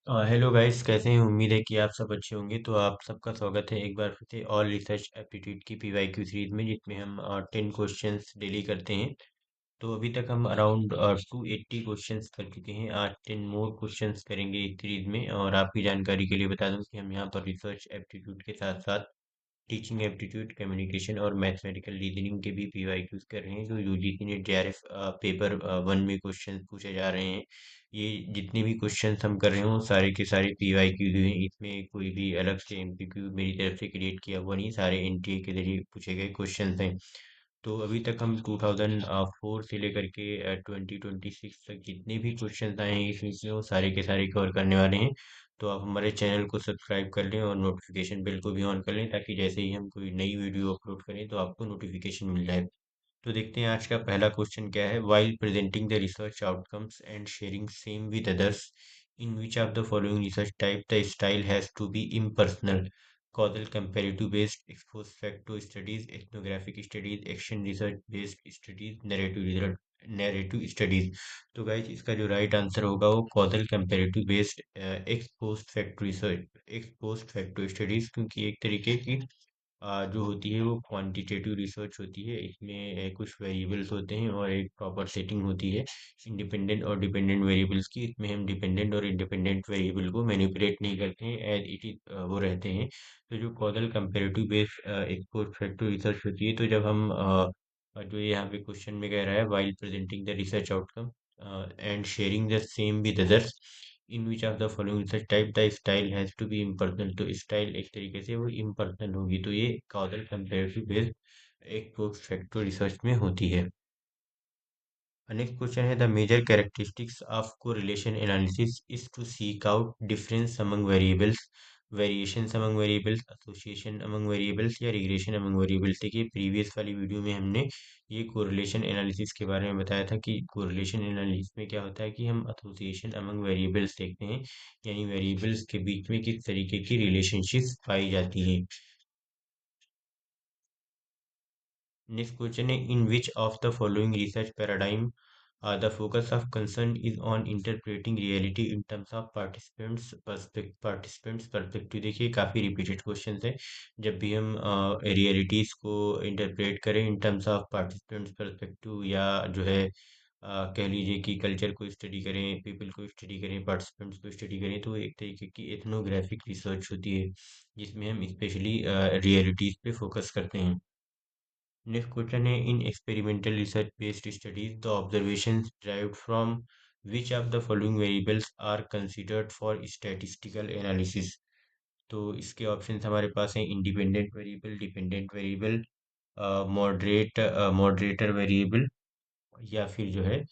Hello guys, कैसे हैं? उम्मीद है कि आप सब अच्छे होंगे। तो आप सबका स्वागत है एक बार फिर से ऑल रिसर्च एप्टीट्यूड की पीवाईक्यू सीरीज में, जिसमें हम 10 क्वेश्चंस डेली करते हैं। तो अभी तक हम अराउंड 280 क्वेश्चंस कर चुके हैं। आज 10 मोर क्वेश्चंस करेंगे इस सीरीज में। और आपकी जानकारी के लिए बता दूं कि हम यहाँ पर रिसर्च एप्टीट्यूड के साथ साथ टीचिंग एप्टीट्यूड, कम्युनिकेशन और मैथमेटिकल रीजनिंग के भी पीवाईक्यूज कर रहे हैं, जो यूजीसी नेट जेआरएफ पेपर 1 में क्वेश्चन पूछे जा रहे हैं। ये जितने भी क्वेश्चंस हम कर रहे हो सारे के सारे पीवाईक्यूज हैं। इसमें कोई भी अलग से एमसीक्यू मेरी तरफ से क्रिएट किया हुआ नहीं, सारे एनटीए के जरिए पूछे गए क्वेश्चंस हैं। तो अभी तक हम 2004 से लेकर के 2026 तक जितने भी क्वेश्चन आए हैं इस वीक में, वो सारे के सारे कवर करने वाले हैं। तो आप हमारे चैनल को सब्सक्राइब कर लें और नोटिफिकेशन बेल को भी ऑन कर लें, ताकि जैसे ही हम कोई नई वीडियो अपलोड करें तो आपको नोटिफिकेशन मिल जाए। तो देखते हैं आज का पहला क्वेश्चन क्या है। While presenting the research outcomes and sharing same with others, in which of the following research type the style has to be impersonal? causal comparative based, ex post facto studies, ethnographic studies, action research based studies, narrative studies। तो guys इसका जो right answer होगा वो causal comparative based ex post facto research, x post facto studies, क्योंकि एक तरीके की जो होती है वो क्वांटिटेटिव रिसर्च होती है। इसमें कुछ वेरिएबल्स होते हैं और एक प्रॉपर सेटिंग होती है इंडिपेंडेंट और डिपेंडेंट वेरिएबल्स की। इसमें हम डिपेंडेंट और इंडिपेंडेंट वेरिएबल को मैनिपुलेट नहीं करते हैं, एज इट इज वो रहते हैं। तो जो causal comparative based export factor research होती है, तो जब हम जो यहाँ पे क्वेश्चन में कह रहा है, while presenting the research outcome and sharing the same with others, in which of the following research type the style has to be impersonal. तो स्टाइल एक तरीके से वो इम्पर्सनल होगी, तो ये कॉजल कंपेरेटिव बेस्ड एक पोस्ट फैक्टर रिसर्च में होती है। नेक्स्ट क्वेश्चन है, the major characteristics of correlation analysis is to seek out difference among variables, variations among variables, association among variables या रिग्रेशन अमंग वेरिएबल्स। देखिए प्रीवियस वाली video में हमने ये कोरिलेशन एनालिसिस के बारे में बताया था कि कोरिलेशन एनालिसिस में क्या होता है कि हम एसोसिएशन अमंग वेरिएबल्स देखते हैं, यानी वेरिएबल्स के बीच में किस तरीके की रिलेशनशिप पाई जाती है। नेक्स्ट क्वेश्चन है, in which of the following research paradigm the focus of concern is on interpreting reality in terms of participants perspective. देखिए काफ़ी रिपीटेड क्वेश्चन है। जब भी हम रियलिटीज़ को इंटरप्रेट करें इन टर्म्स ऑफ पार्टिसिपेंट्स पर्सपेक्टिव, या जो है कह लीजिए कि कल्चर को स्टडी करें, पीपल को स्टडी करें, पार्टिसिपेंट्स को स्टडी करें, तो एक तरीके की एथनोग्राफिक रिसर्च होती है, जिसमें हम स्पेशली रियलिटीज़ पे फोकस करते हैं। नेक्स्ट क्वेश्चन है, in experimental research based studies the observations derived from which of the following variables are considered for statistical analysis. तो इसके ऑप्शंस हमारे पास हैं, independent variable, dependent variable, moderator variable, या फिर जो है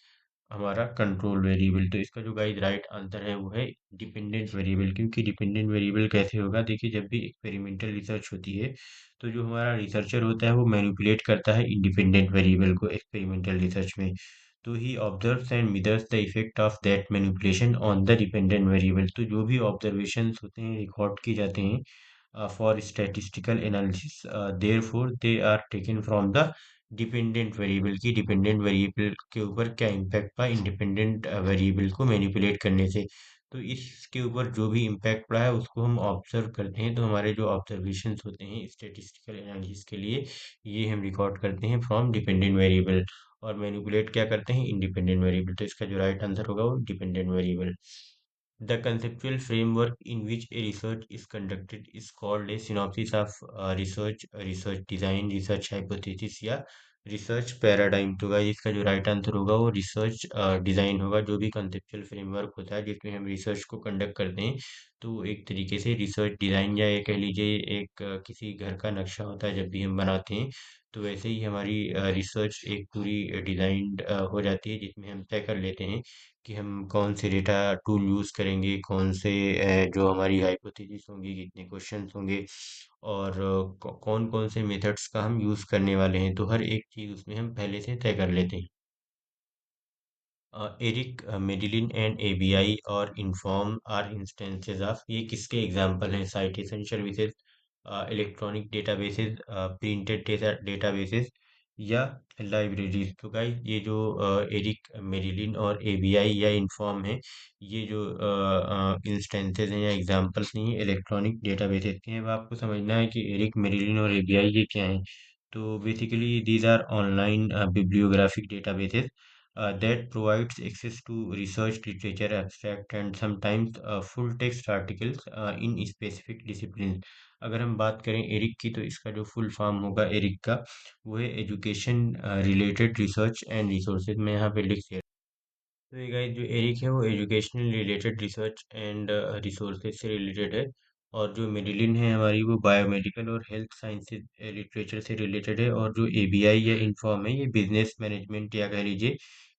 हमारा कंट्रोल वेरिएबल। तो इसका जो गाइस राइट आंसर है वो है डिपेंडेंट वेरिएबल। क्योंकि डिपेंडेंट वेरिएबल कैसे होगा, देखिए जब भी एक्सपेरिमेंटल रिसर्च होती है, तो जो हमारा रिसर्चर होता है वो मैनिपुलेट करता है इंडिपेंडेंट वेरिएबल को एक्सपेरिमेंटल रिसर्च में। तो he observes and mirrors the effect of that manipulation on the dependent variable. तो जो भी ऑब्जर्वेशंस होते हैं रिकॉर्ड किए जाते हैं for statistical analysis, therefore they are taken from the dependent variable की, डिपेंडेंट वेरिएबल के ऊपर क्या इम्पैक्ट पड़ा इंडिपेंडेंट वेरिएबल को मैनिपुलेट करने से। तो इसके ऊपर जो भी इम्पैक्ट पड़ा है उसको हम ऑब्जर्व करते हैं। तो हमारे जो ऑब्जर्वेशंस होते हैं स्टेटिस्टिकल एनालिसिस के लिए, ये हम रिकॉर्ड करते हैं फ्रॉम डिपेंडेंट वेरिएबल, और मैनिपुलेट क्या करते हैं इंडिपेंडेंट वेरिएबल। तो इसका जो राइट आंसर होगा वो dependent variable. The conceptual framework in which a research is conducted is called a synopsis of research, research design, research hypothesis या रिसर्च पैराडाइम। तो गाइस इसका जो राइट आंसर होगा वो रिसर्च डिजाइन होगा। जो भी कंसेप्चुअल फ्रेमवर्क होता है जिसमें हम रिसर्च को कंडक्ट करते हैं, तो वो एक तरीके से रिसर्च डिजाइन, या ये कह लीजिए एक किसी घर का नक्शा होता है जब भी हम बनाते हैं, तो वैसे ही हमारी रिसर्च एक पूरी डिजाइन हो जाती है, जिसमें हम तय कर लेते हैं कि हम कौन से डेटा टूल यूज़ करेंगे, कौन से जो हमारी हाइपोथेसिस होंगी, कितने क्वेश्चंस होंगे, और कौन कौन से मेथड्स का हम यूज़ करने वाले हैं। तो हर एक चीज़ उसमें हम पहले से तय कर लेते हैं। एरिक मेडिलिन एंड एबीआई और इन्फॉर्म आर इंस्टेंसेस ऑफ, ये किसके एग्जांपल हैं? Citation services, electronic databases, printed databases, या लाइब्रेरीज। तो गाइस ये जो एरिक मेरिलिन और एबीआई या इन्फॉर्म है, ये जो इंस्टेंसेस हैं या एग्जांपल्स नहीं है इलेक्ट्रॉनिक डेटाबेसेस के हैं। अब आपको समझना है कि एरिक मेरिलिन और एबीआई ये क्या है। तो basically these are online bibliographic databases that provides access to research literature, abstract and sometimes full text articles in specific disciplines। अगर हम बात करें एरिक की, तो इसका जो फुल फॉर्म होगा एरिक का, वो है education related research and resources. मैं यहाँ पे लिख दिया। तो ये गाइस जो एरिक है वो educational related research and resources से रिलेटेड है। और जो मेरिलिन है हमारी, वो बायोमेडिकल और हेल्थ साइंसेज लिटरेचर से रिलेटेड है। और जो एबीआई या इन्फॉर्म है, ये बिजनेस मैनेजमेंट या कह लीजिए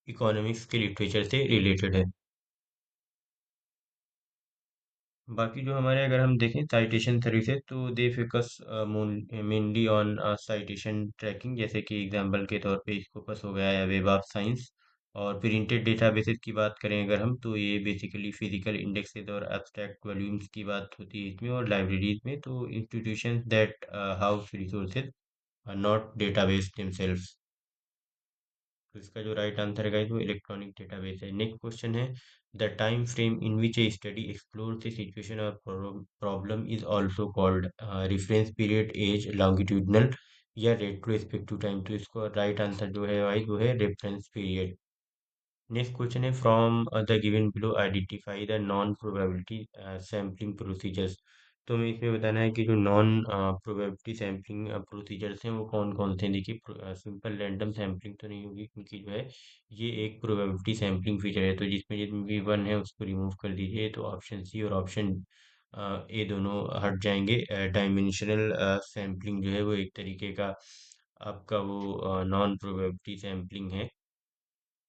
इकोनॉमिक्स के लिटरेचर से रिलेटेड है। बाकी जो हमारे, अगर हम देखें साइटेशन सर्विसेज, तो they focus mainly on citation tracking. जैसे कि एग्जांपल के तौर पे स्कोपस हो गया या वेब ऑफ साइंस। और प्रिंटेड डेटाबेसेस की बात करें अगर हम, तो ये बेसिकली फिजिकल इंडेक्सेस और एब्स्ट्रैक्ट वॉल्यूम्स की बात होती है इसमें। और लाइब्रेरीज में तो institutions that house resources, not database themselves. तो इसका जो राइट आंसर है गाइस वो इलेक्ट्रॉनिक डेटाबेस है। नेक्स्ट क्वेश्चन है, the time frame in which a study explores the situation or problem is also called. Reference period, as, longitudinal या retrospective time. तो इसका राइट आंसर जो है भाई वो है रेफरेंस पीरियड। नेक्स्ट क्वेश्चन है, from the given below identify the non probability sampling procedures. तो हमें इसमें बताना है कि जो नॉन प्रोबेबिलिटी सैम्पलिंग प्रोसीजर्स हैं वो कौन कौन से हैं। देखिए सिंपल रैंडम सैम्पलिंग तो नहीं होगी, क्योंकि जो है ये एक प्रोबेबिलिटी सैम्पलिंग फीचर है। तो जिसमें जिसमें भी वन है उसको रिमूव कर दीजिए, तो ऑप्शन सी और ऑप्शन ए दोनों हट जाएंगे। डायमेंशनल सैम्पलिंग जो है वो एक तरीके का आपका वो नॉन प्रोबेबिलिटी सैम्पलिंग है।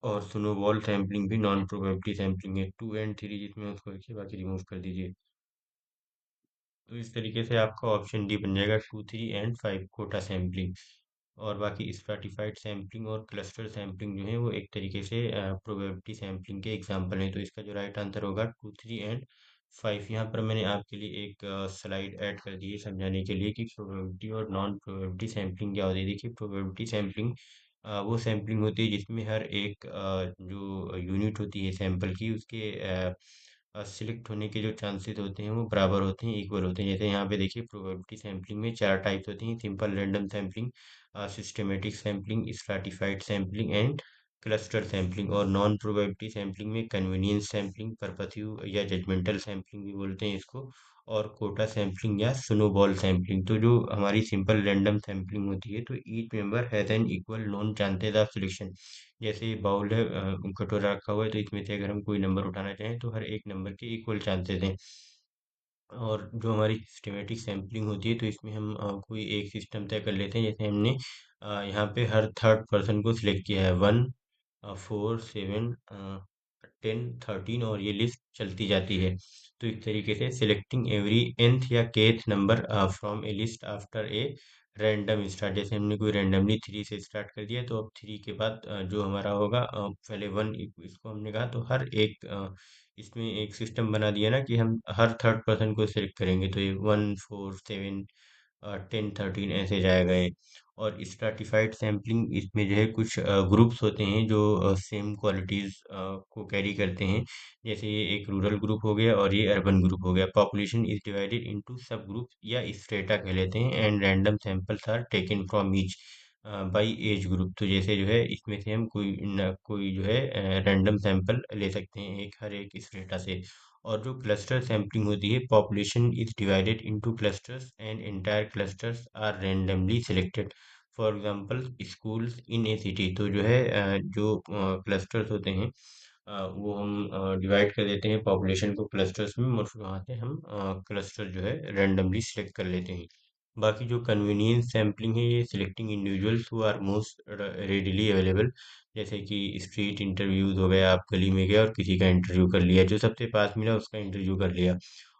और स्नोबॉल सैम्पलिंग भी नॉन प्रोबेबिलिटी सैम्पलिंग है। टू एंड थ्री जिसमें उसको रखिए, बाकी रिमूव कर दीजिए। तो इस तरीके से आपका ऑप्शन डी बन जाएगा, two three and five quota sampling. और बाकी स्ट्रैटिफाइड सैम्पलिंग और क्लस्टर सैम्पलिंग जो है वो एक तरीके से प्रोबेबिलिटी सैम्पलिंग के एग्जाम्पल हैं। तो इसका जो राइट आंसर होगा टू थ्री एंड फाइव। यहाँ पर मैंने आपके लिए एक स्लाइड ऐड कर दी है समझाने के लिए कि प्रोबेबिलिटी और नॉन प्रोबेबिलिटी सैम्पलिंग क्या होती है। देखिए प्रोबेबिलिटी सैम्पलिंग वो सैम्पलिंग होती है जिसमें हर एक जो यूनिट होती है सैंपल की, उसके सिलेक्ट होने के जो चांसेस होते हैं वो बराबर होते हैं, इक्वल होते हैं। जैसे यहाँ पे देखिए प्रोबेबिलिटी सैम्पलिंग में चार टाइप्स होती हैं, simple random sampling, systematic sampling, stratified sampling and cluster sampling. और नॉन प्रोबेबिलिटी सैम्पलिंग में कन्वीनियंस सैम्पलिंग, पर्पसिव या जजमेंटल सैम्पलिंग भी बोलते हैं इसको, और कोटा सैम्पलिंग या स्नोबॉल सैम्पलिंग। तो जो हमारी सिंपल रैंडम सैम्पलिंग होती है, तो each member has an equal known chances of selection. जैसे बाउल है, कटोरा रखा हुआ है, तो इसमें से अगर हम कोई नंबर उठाना चाहें तो हर एक नंबर के इक्वल चांसेस हैं। और जो हमारी सिस्टमेटिक सैम्पलिंग होती है, तो इसमें हम कोई एक सिस्टम तय कर लेते हैं। जैसे हमने यहाँ पे हर थर्ड पर्सन को सिलेक्ट किया है, वन, फोर, सेवन, 10, 13, और ये लिस्ट चलती जाती है। तो इस तरीके से सिलेक्टिंग एवरी nth या kth number from A list after a random start. जैसे हमने कोई रैंडमली थ्री से स्टार्ट कर दिया, तो अब थ्री के बाद जो हमारा होगा, पहले वन इसको हमने कहा, तो हर एक इसमें एक सिस्टम बना दिया ना कि हम हर थर्ड पर्सन को सिलेक्ट करेंगे। तो ये वन, फोर, सेवन, 10, 13 ऐसे जाएगा ये। और स्ट्रैटिफाइड सैम्पलिंग, इसमें जो है कुछ ग्रुप्स होते हैं जो सेम क्वालिटीज़ को कैरी करते हैं। जैसे ये एक रूरल ग्रुप हो गया और ये अर्बन ग्रुप हो गया। Population is divided into sub group या स्ट्रेटा कह लेते हैं, and random samples are taken from each by age group. तो जैसे जो है इसमें से हम कोई न कोई जो है रैंडम सैंपल ले सकते हैं एक हर एक स्ट्रेटा से। और जो क्लस्टर सैम्पलिंग होती है, population is divided into clusters and entire clusters are randomly selected. For example schools in a city. तो जो है जो क्लस्टर्स होते हैं, वो हम डिवाइड कर देते हैं पॉपुलेशन को क्लस्टर्स में, और फिर वहाँ से हम क्लस्टर जो है रैंडमली सिलेक्ट कर लेते हैं। बाकी जो कन्वीनियंस सैम्पलिंग है, ये selecting individuals who are most readily available. जैसे कि स्ट्रीट इंटरव्यूज हो गया, आप गली में गए और किसी का इंटरव्यू कर लिया, जो सबसे पास मिला उसका इंटरव्यू कर लिया।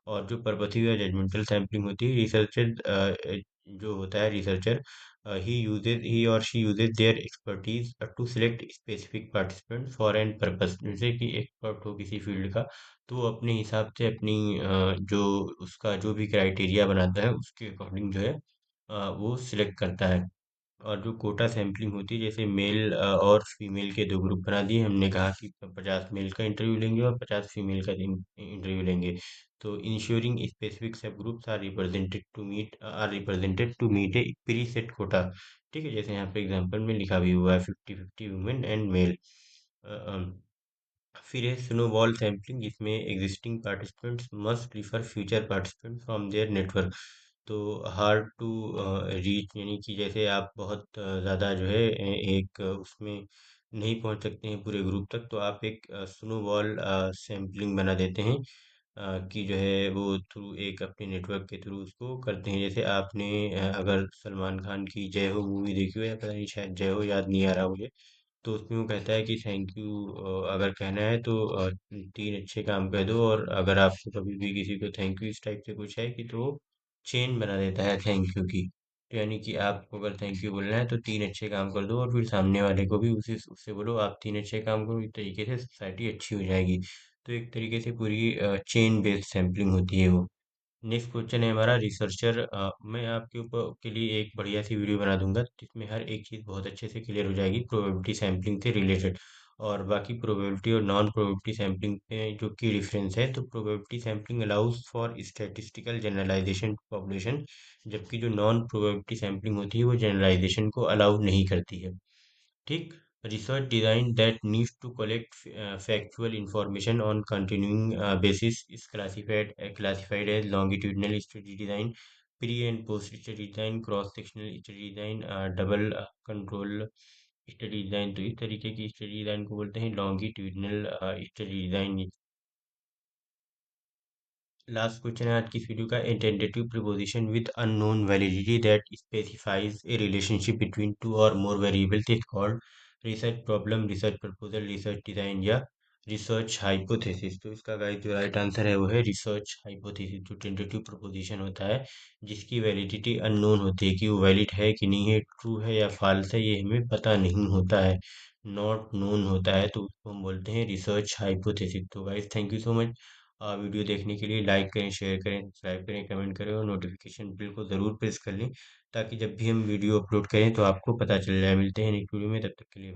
और जो पर्पसिव या जजमेंटल सैम्पलिंग होती है, रिसर्चर जो होता है रिसर्चर, ही और she uses their expertise to select specific participant for an purpose. जैसे कि एक्सपर्ट हो किसी फील्ड का, तो वो अपने हिसाब से अपनी जो उसका जो भी क्राइटेरिया बनाता है उसके अकॉर्डिंग जो है वो सिलेक्ट करता है। और जो कोटा सैंपलिंग होती है, जैसे मेल और फीमेल के दो ग्रुप बना दिए, हमने कहा कि 50 मेल का इंटरव्यू लेंगे और 50 फीमेल का इंटरव्यू लेंगे। तो ensuring specific sub groups are represented to meet a preset quota. ठीक है, जैसे यहाँ पे एग्जांपल में लिखा भी हुआ है 50-50 वुमेन एंड मेल। फिर है स्नोबॉल सैंपलिंग, जिसमें existing participants must refer future participant from their network. तो हार्ड टू रीच, यानी कि जैसे आप बहुत ज़्यादा जो है एक उसमें नहीं पहुंच सकते हैं पूरे ग्रुप तक, तो आप एक स्नोबॉल सैंपलिंग बना देते हैं, कि जो है वो थ्रू एक अपने नेटवर्क के थ्रू उसको करते हैं। जैसे आपने अगर सलमान खान की जय हो मूवी देखी हो, या पता नहीं, शायद जय हो, याद नहीं आ रहा मुझे। तो उसमें वो कहता है कि थैंक यू, अगर कहना है तो तीन अच्छे काम कह दो, और अगर आपको कभी भी किसी को थैंक यू इस टाइप से कुछ है कि, तो चेन बना देता है थैंक यू की। तो यानी कि आपको अगर थैंक यू बोलना है तो तीन अच्छे काम कर दो, और फिर सामने वाले को भी उसी उससे बोलो आप तीन अच्छे काम करो, इस तरीके से सोसाइटी अच्छी हो जाएगी। तो एक तरीके से पूरी चेन बेस्ड सैम्पलिंग होती है वो। नेक्स्ट क्वेश्चन है हमारा रिसर्चर। मैं आपके ऊपर के लिए एक बढ़िया सी वीडियो बना दूंगा, जिसमें हर एक चीज़ बहुत अच्छे से क्लियर हो जाएगी प्रोबेबिलिटी सैम्पलिंग से रिलेटेड। और बाकी प्रोबेबिलिटी और नॉन प्रोबेबिलिटी सैम्पलिंग में जो की डिफरेंस है, तो probability sampling allows for statistical generalization population, जबकि जो नॉन प्रोबेबिलिटी सैम्पलिंग होती है वो जनरलाइजेशन को अलाउ नहीं करती है। ठीक। Research design that needs to collect factual information on continuing basis is classified as longitudinal study design, pre and post study design, cross sectional study design, double control study design. तो इस तरीके की study design को बोलते हैं longitudinal study design. Last question है आज की इस वीडियो का, a tentative preposition with unknown validity that specifies a relationship between two or more variables is called research problem, research proposal, research design, या research hypothesis. तो इसका guys जो right answer है वो है रिसर्च हाइपोथेसिस। जो tentative preposition होता है जिसकी वैलिडिटी अननोन होती है, कि वो वैलिड है कि नहीं है, ट्रू है या फॉल्स है, ये हमें पता नहीं होता है, नॉट नोन होता है, तो उसको हम बोलते हैं रिसर्च हाइपोथेसिस। तो guys thank you so much video देखने के लिए। लाइक करें, शेयर करें, सब्सक्राइब करें, कमेंट करें, और नोटिफिकेशन बिल को ज़रूर प्रेस कर लें, ताकि जब भी हम वीडियो अपलोड करें तो आपको पता चल जाए। मिलते हैं नेक्स्ट वीडियो में, तब तक के लिए।